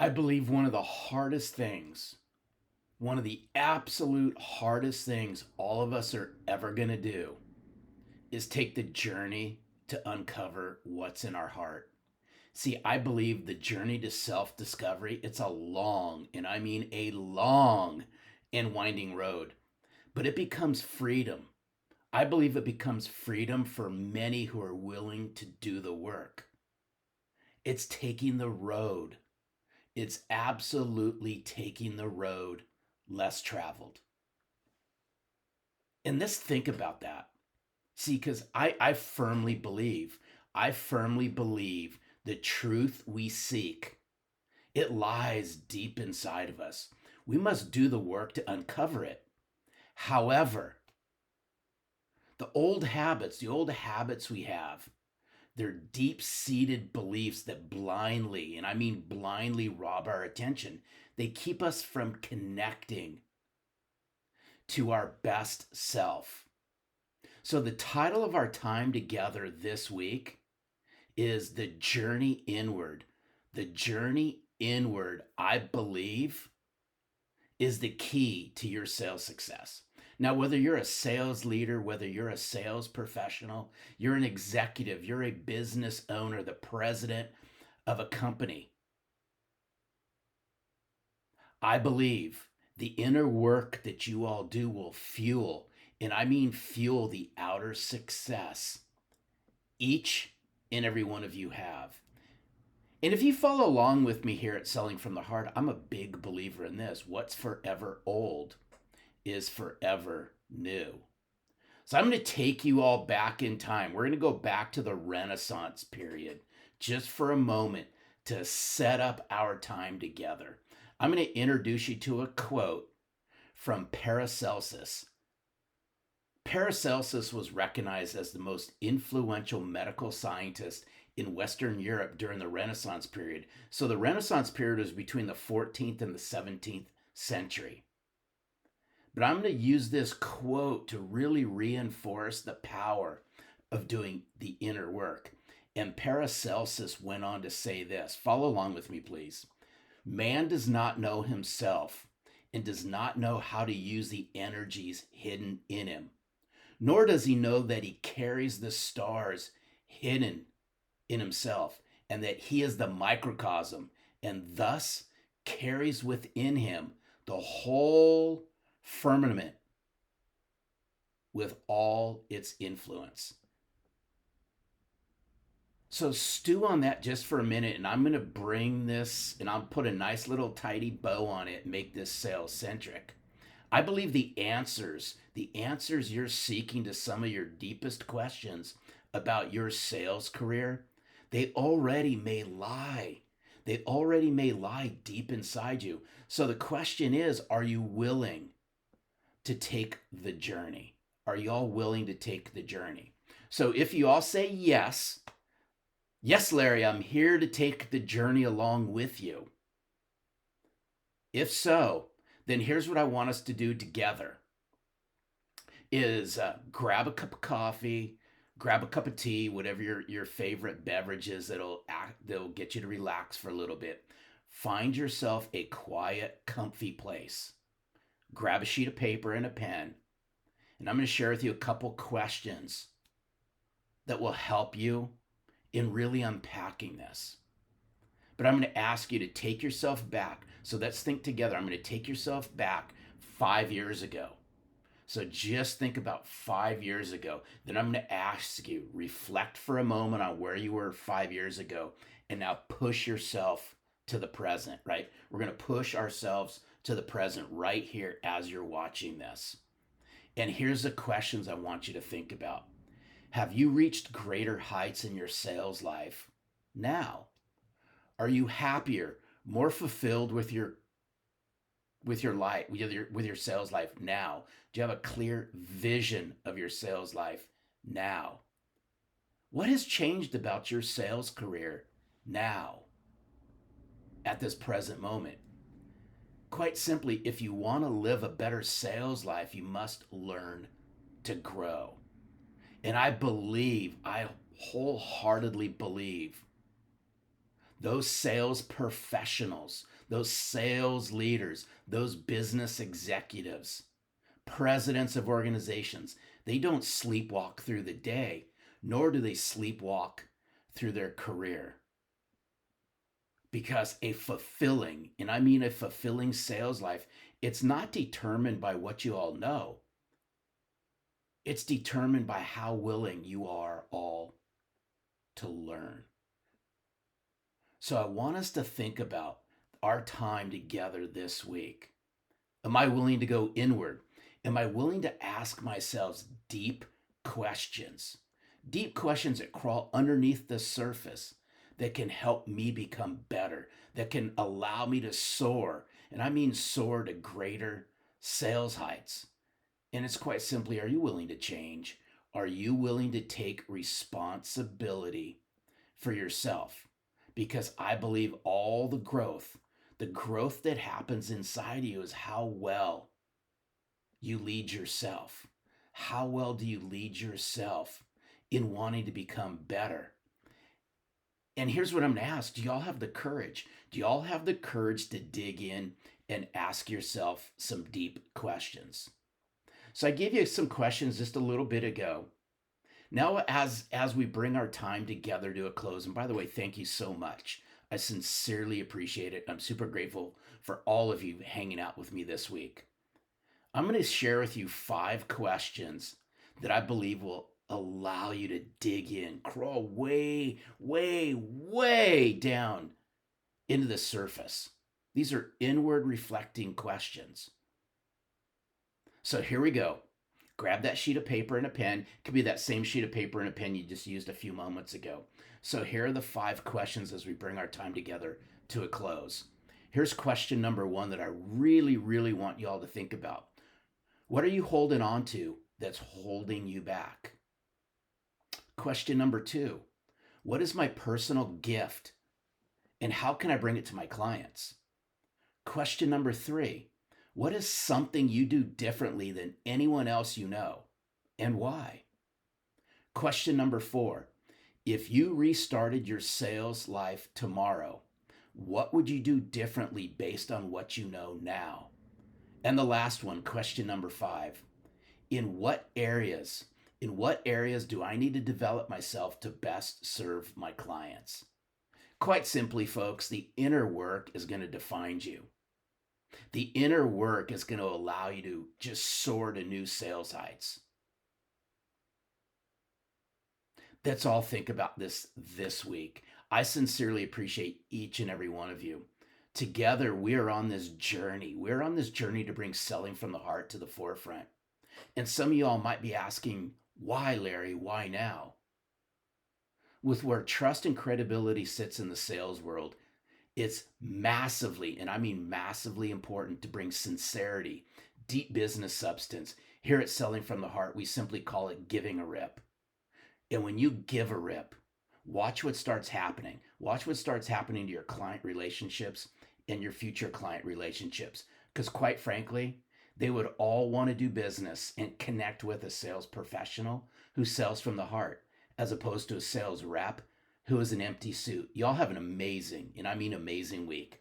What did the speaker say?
I believe one of the hardest things, one of the absolute hardest things all of us are ever going to do is take the journey to uncover what's in our heart. See, I believe the journey to self-discovery, it's a long, and I mean a long and winding road, but it becomes freedom. I believe it becomes freedom for many who are willing to do the work. It's taking the road. It's absolutely taking the road less traveled. And let's think about that. See, because I firmly believe the truth we seek, it lies deep inside of us. We must do the work to uncover it. However, the old habits we have, they're deep seated beliefs that blindly, and I mean blindly, rob our attention. They keep us from connecting to our best self. So, the title of our time together this week is The Journey Inward. The journey inward, I believe, is the key to your sales success. Now, whether you're a sales leader, whether you're a sales professional, you're an executive, you're a business owner, the president of a company, I believe the inner work that you all do will fuel, and I mean fuel, the outer success each and every one of you have. And if you follow along with me here at Selling from the Heart, I'm a big believer in this. What's forever old is forever new. So I'm going to take you all back in time. We're going to go back to the Renaissance period just for a moment to set up our time together. I'm going to introduce you to a quote from Paracelsus. Paracelsus was recognized as the most influential medical scientist in Western Europe during the Renaissance period. So the Renaissance period was between the 14th and the 17th century. But I'm going to use this quote to really reinforce the power of doing the inner work. And Paracelsus went on to say this. Follow along with me, please. Man does not know himself and does not know how to use the energies hidden in him, nor does he know that he carries the stars hidden in himself and that he is the microcosm and thus carries within him the whole firmament with all its influence. So stew on that just for a minute, and I'm going to bring this and I'll put a nice little tidy bow on it and make this sales centric. I believe the answers you're seeking to some of your deepest questions about your sales career, they already may lie. They already may lie deep inside you. So the question is, are you willing to take the journey? Are you all willing to take the journey? So if you all say yes, yes, Larry, I'm here to take the journey along with you. If so, then here's what I want us to do together is grab a cup of coffee, grab a cup of tea, whatever your favorite beverage is that'll get you to relax for a little bit. Find yourself a quiet, comfy place. Grab a sheet of paper and a pen, and I'm going to share with you a couple questions that will help you in really unpacking this. But I'm going to ask you to take yourself back. So let's think together. I'm going to take yourself back 5 years ago. So just think about 5 years ago. Then I'm going to ask you, reflect for a moment on where you were 5 years ago, and now push yourself to the present, right? We're going to push ourselves to the present right here as you're watching this. And here's the questions I want you to think about. Have you reached greater heights in your sales life now? Are you happier, more fulfilled with your life, with your sales life now? Do you have a clear vision of your sales life now? What has changed about your sales career now at this present moment? Quite simply, if you want to live a better sales life, you must learn to grow. And I wholeheartedly believe those sales professionals, those sales leaders, those business executives, presidents of organizations, they don't sleepwalk through the day, nor do they sleepwalk through their career. Because a fulfilling, and I mean a fulfilling sales life, it's not determined by what you all know. It's determined by how willing you are all to learn. So I want us to think about our time together this week. Am I willing to go inward? Am I willing to ask myself deep questions? Deep questions that crawl underneath the surface that can help me become better, that can allow me to soar. And I mean soar to greater sales heights. And it's quite simply, are you willing to change? Are you willing to take responsibility for yourself? Because I believe all the growth that happens inside of you is how well you lead yourself. How well do you lead yourself in wanting to become better? And here's what I'm going to ask. Do y'all have the courage? Do y'all have the courage to dig in and ask yourself some deep questions? So I gave you some questions just a little bit ago. Now, as we bring our time together to a close, and by the way, thank you so much. I sincerely appreciate it. I'm super grateful for all of you hanging out with me this week. I'm going to share with you 5 questions that I believe will allow you to dig in, crawl way, way, way down into the surface. These are inward reflecting questions. So here we go. Grab that sheet of paper and a pen. It could be that same sheet of paper and a pen you just used a few moments ago. So here are the 5 questions as we bring our time together to a close. Here's question number 1 that I really, really want you all to think about. What are you holding on to that's holding you back? Question number 2, what is my personal gift and how can I bring it to my clients? Question number 3, what is something you do differently than anyone else you know and why? Question number 4, if you restarted your sales life tomorrow, what would you do differently based on what you know now? And the last one, question number 5, in what areas do I need to develop myself to best serve my clients? Quite simply, folks, the inner work is going to define you. The inner work is going to allow you to just soar to new sales heights. Let's all think about this week. I sincerely appreciate each and every one of you. Together, we are on this journey. We're on this journey to bring selling from the heart to the forefront. And some of y'all might be asking, why, Larry? Why now? With where trust and credibility sits in the sales world, it's massively, and I mean massively important to bring sincerity, deep business substance. Here at Selling from the Heart, we simply call it giving a rip. And when you give a rip, watch what starts happening. Watch what starts happening to your client relationships and your future client relationships. Because quite frankly, they would all want to do business and connect with a sales professional who sells from the heart, as opposed to a sales rep who is an empty suit. Y'all have an amazing, and I mean amazing week.